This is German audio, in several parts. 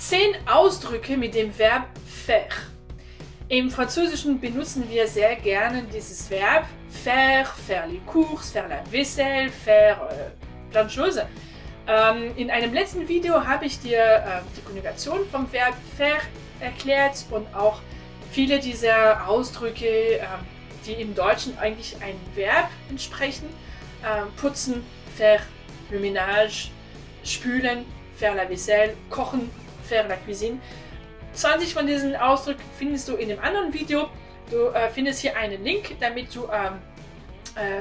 10 Ausdrücke mit dem Verb faire. Im Französischen benutzen wir sehr gerne dieses Verb faire, faire les courses, faire la vaisselle, faire plein de choses. In einem letzten Video habe ich dir die Konjugation vom Verb faire erklärt und auch viele dieser Ausdrücke, die im Deutschen eigentlich ein Verb entsprechen. Putzen, faire le ménage, spülen, faire la vaisselle, kochen, faire la cuisine. 20 von diesen Ausdrücken findest du in dem anderen Video. Du findest hier einen Link, damit du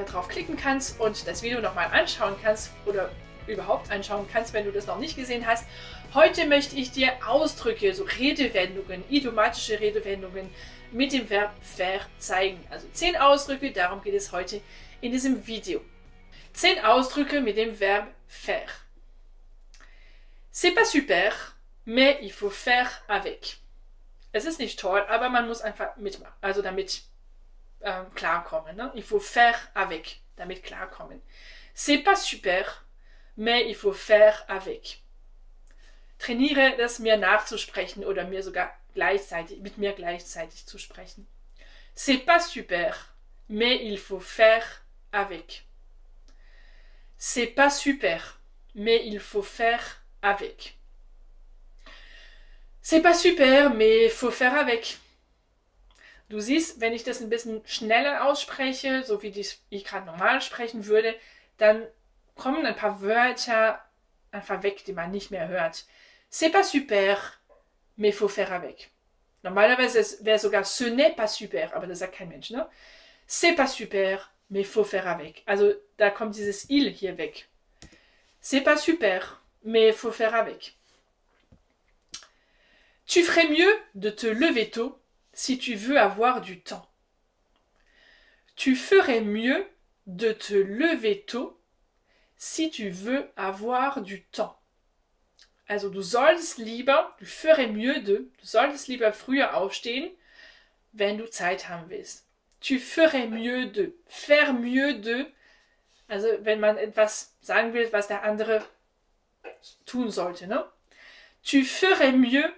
drauf klicken kannst und das Video nochmal anschauen kannst oder überhaupt anschauen kannst, wenn du das noch nicht gesehen hast. Heute möchte ich dir Ausdrücke, so Redewendungen, idiomatische Redewendungen mit dem Verb faire zeigen. Also 10 Ausdrücke, darum geht es heute in diesem Video. 10 Ausdrücke mit dem Verb faire. C'est pas super, mais il faut faire avec. Es ist nicht toll, aber man muss einfach mitmachen, also damit klarkommen. Ne? Il faut faire avec, damit klarkommen. C'est pas super, mais il faut faire avec. Trainiere das mir nachzusprechen oder mir sogar mit mir gleichzeitig zu sprechen. C'est pas super, mais il faut faire avec. C'est pas super, mais il faut faire avec. C'est pas super, mais il faut faire avec. Du siehst, wenn ich das ein bisschen schneller ausspreche, so wie ich gerade normal sprechen würde, dann kommen ein paar Wörter einfach weg, die man nicht mehr hört. C'est pas super, mais il faut faire avec. Normalerweise wäre sogar ce n'est pas super, aber das sagt kein Mensch, ne? C'est pas super, mais il faut faire avec. Also da kommt dieses il hier weg. C'est pas super, mais il faut faire avec. Tu ferais mieux de te lever tôt si tu veux avoir du temps. Tu ferais mieux de te lever tôt si tu veux avoir du temps. Also du solltest lieber, du solltest lieber früher aufstehen, wenn du Zeit haben willst. Tu ferais mieux de, faire mieux de, also wenn man etwas sagen will, was der andere tun sollte, ne? Tu ferais mieux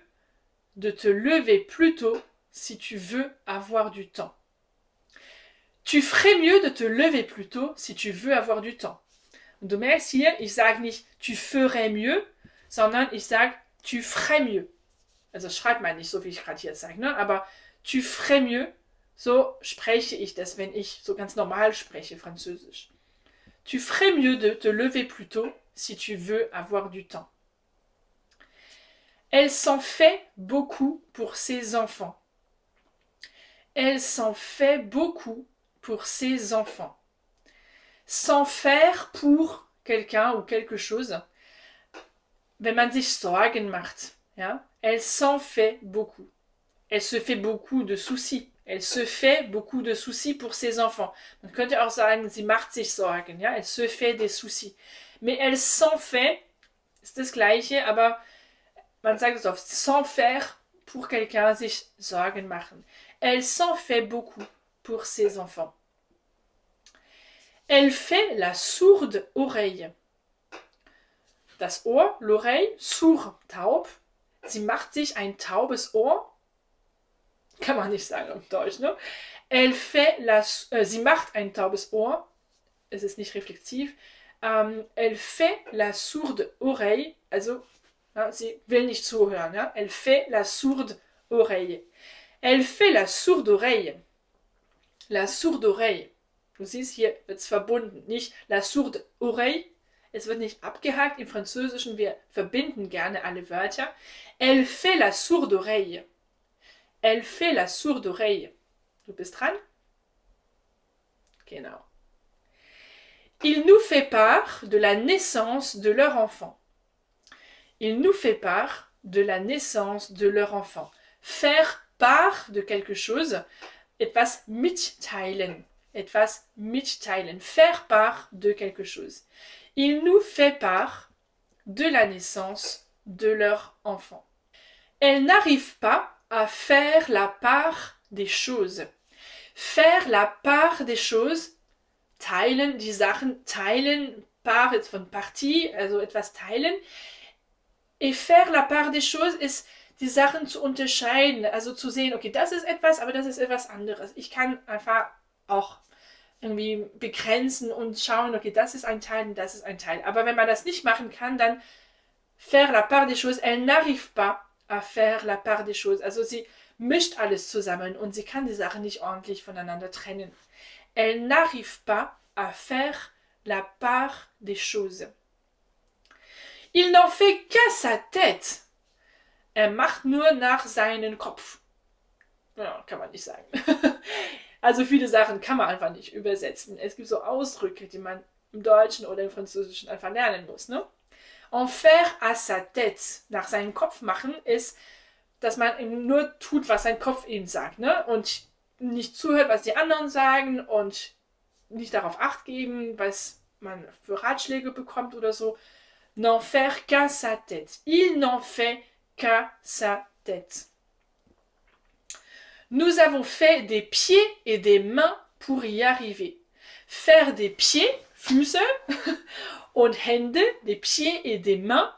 de te lever plus tôt si tu veux avoir du temps. Tu ferais mieux de te lever plus tôt si tu veux avoir du temps. Und du merkst hier, ich sage nicht tu ferais mieux, sondern ich sage tu ferais mieux. Also schreibt man nicht so, wie ich gerade hier sage, ne? Aber tu ferais mieux, so spreche ich das, wenn ich so ganz normal spreche, Französisch. Tu ferais mieux de te lever plus tôt si tu veux avoir du temps. Elle s'en fait beaucoup pour ses enfants. Elle s'en fait beaucoup pour ses enfants. S'en faire pour quelqu'un ou quelque chose, wenn man sich Sorgen macht. Ja? Elle s'en fait beaucoup. Elle se fait beaucoup de soucis. Elle se fait beaucoup de soucis pour ses enfants. Man könnte auch sagen, sie macht sich Sorgen. Ja? Elle se fait des soucis. Mais elle s'en fait ist das Gleiche, aber man sagt es oft, s'en faire pour quelqu'un, sich Sorgen machen. Elle s'en fait beaucoup pour ses enfants. Elle fait la sourde oreille. Das Ohr, l'oreille, sourd, taub. Sie macht sich ein taubes Ohr. Kann man nicht sagen auf Deutsch, ne? Elle fait sie macht ein taubes Ohr. Es ist nicht reflexiv. Elle fait la sourde oreille. Also ja, sie will nicht zuhören. Ja? Elle fait la sourde oreille. Elle fait la sourde oreille. La sourde oreille. Du siehst, hier wird es verbunden. Nicht la sourde oreille. Es wird nicht abgehakt. Im Französischen, wir verbinden gerne alle Wörter. Elle fait la sourde oreille. Elle fait la sourde oreille. Du bist dran? Genau. Il nous fait part de la naissance de leur enfant. Il nous fait part de la naissance de leur enfant. Faire part de quelque chose, etwas mitteilen. Etwas mitteilen. Faire part de quelque chose. Il nous fait part de la naissance de leur enfant. Elle n'arrive pas à faire la part des choses. Faire la part des choses, teilen, die Sachen teilen, Paar jetzt von Partie, also etwas teilen. Et faire la part des choses ist, die Sachen zu unterscheiden, also zu sehen, okay, das ist etwas, aber das ist etwas anderes. Ich kann einfach auch irgendwie begrenzen und schauen, okay, das ist ein Teil und das ist ein Teil. Aber wenn man das nicht machen kann, dann faire la part des choses, elle n'arrive pas à faire la part des choses. Also sie mischt alles zusammen und sie kann die Sachen nicht ordentlich voneinander trennen. Elle n'arrive pas à faire la part des choses. Il n'en fait qu'à sa tête. Er macht nur nach seinem Kopf. Ja, kann man nicht sagen. Also viele Sachen kann man einfach nicht übersetzen. Es gibt so Ausdrücke, die man im Deutschen oder im Französischen einfach lernen muss. Ne? En faire à sa tête, nach seinem Kopf machen, ist, dass man ihm nur tut, was sein Kopf ihm sagt. Ne? Und nicht zuhört, was die anderen sagen und nicht darauf Acht geben, was man für Ratschläge bekommt oder so. N'en faire qu'à sa tête. Il n'en fait qu'à sa tête. Nous avons fait des pieds et des mains pour y arriver. Faire des pieds, Füße, und Hände, des pieds et des mains,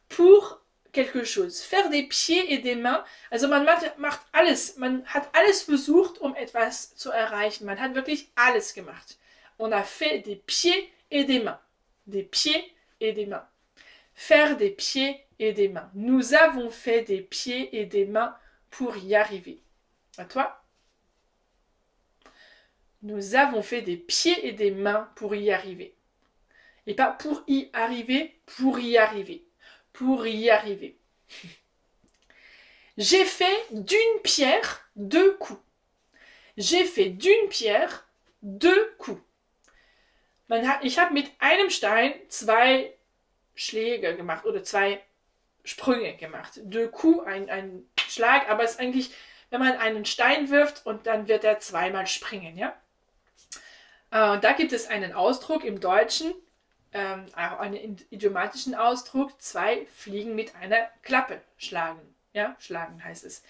pour quelque chose. Faire des pieds et des mains, also man macht alles, man hat alles versucht, um etwas zu erreichen. Man hat wirklich alles gemacht. On a fait des pieds et des mains. Des pieds et des mains. Faire des pieds et des mains. Nous avons fait des pieds et des mains pour y arriver. À toi. Nous avons fait des pieds et des mains pour y arriver. Et pas pour y arriver, pour y arriver. Pour y arriver. J'ai fait d'une pierre 2 coups. J'ai fait d'une pierre 2 coups. Ich habe mit einem Stein 2 Schläge gemacht oder 2 Sprünge gemacht. 2 coups, ein Schlag, aber es ist eigentlich, wenn man einen Stein wirft und dann wird er 2-mal springen. Ja? Da gibt es einen Ausdruck im Deutschen, auch einen idiomatischen Ausdruck, 2 Fliegen mit einer Klappe schlagen. Ja? Schlagen heißt es.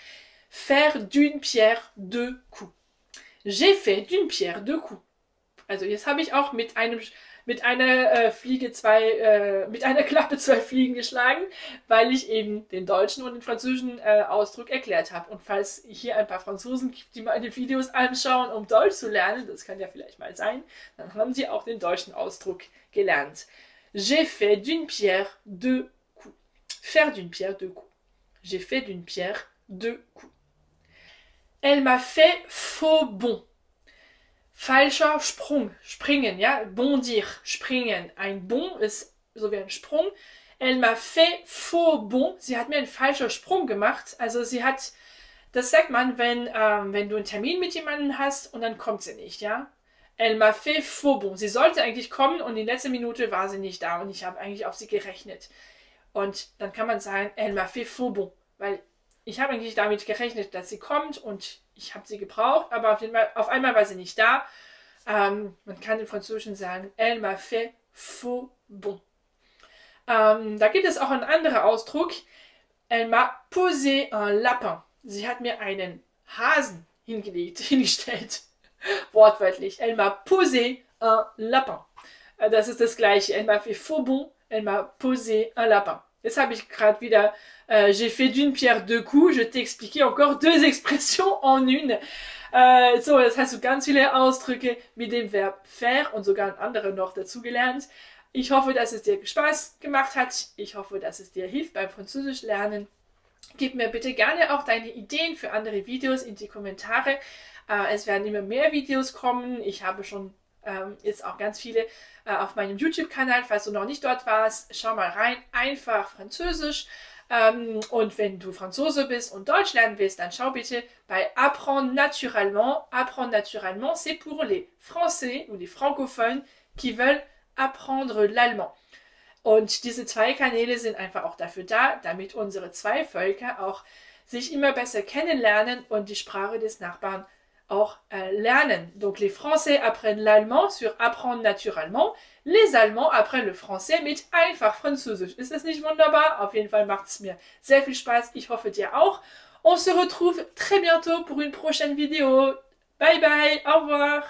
Faire d'une pierre 2 coups. J'ai fait d'une pierre 2 coups. Also jetzt habe ich auch mit einer Klappe 2 Fliegen geschlagen, weil ich eben den deutschen und den französischen Ausdruck erklärt habe. Und falls hier ein paar Franzosen gibt, die meine Videos anschauen, um Deutsch zu lernen, das kann ja vielleicht mal sein, dann haben sie auch den deutschen Ausdruck gelernt. J'ai fait d'une pierre 2 coups. Faire d'une pierre 2 coups. J'ai fait d'une pierre 2 coups. Elle m'a fait faux bond. Falscher Sprung, springen, ja, bondir, springen. Ein Bond ist so wie ein Sprung. Elle m'a fait faux bond. Sie hat mir einen falschen Sprung gemacht. Also sie hat, das sagt man, wenn du einen Termin mit jemandem hast und dann kommt sie nicht, ja. Elle m'a fait faux bond. Sie sollte eigentlich kommen und in letzter Minute war sie nicht da und ich habe eigentlich auf sie gerechnet. Und dann kann man sagen, elle m'a fait faux bond, weil ich habe eigentlich damit gerechnet, dass sie kommt und ich habe sie gebraucht, aber auf einmal war sie nicht da. Man kann im Französischen sagen, elle m'a fait faux bond. Da gibt es auch einen anderen Ausdruck. Elle m'a posé un lapin. Sie hat mir einen Hasen hingestellt. Wortwörtlich. Elle m'a posé un lapin. Das ist das Gleiche. Elle m'a fait faux bond. Elle m'a posé un lapin. Jetzt habe ich gerade wieder, j'ai fait d'une pierre 2 coups. Je t'ai expliqué encore 2 Expressions en une. So, jetzt hast du ganz viele Ausdrücke mit dem Verb faire und sogar andere noch dazugelernt. Ich hoffe, dass es dir Spaß gemacht hat. Ich hoffe, dass es dir hilft beim Französisch lernen. Gib mir bitte gerne auch deine Ideen für andere Videos in die Kommentare. Es werden immer mehr Videos kommen. Ich habe schon jetzt auch ganz viele auf meinem YouTube-Kanal. Falls du noch nicht dort warst, schau mal rein. Einfach Französisch. Und wenn du Franzose bist und Deutsch lernen willst, dann schau bitte bei Apprendre naturellement. Apprendre naturellement, c'est pour les Français ou les Francophones qui veulent apprendre l'allemand. Und diese 2 Kanäle sind einfach auch dafür da, damit unsere 2 Völker auch sich immer besser kennenlernen und die Sprache des Nachbarn auch lernen. Donc les Français apprennent l'allemand sur Apprendre naturellement. Les Allemands apprennent le Français mit einfach Französisch. Ist das nicht wunderbar? Auf jeden Fall macht es mir sehr viel Spaß. Ich hoffe dir auch. On se retrouve très bientôt pour une prochaine vidéo. Bye bye, au revoir.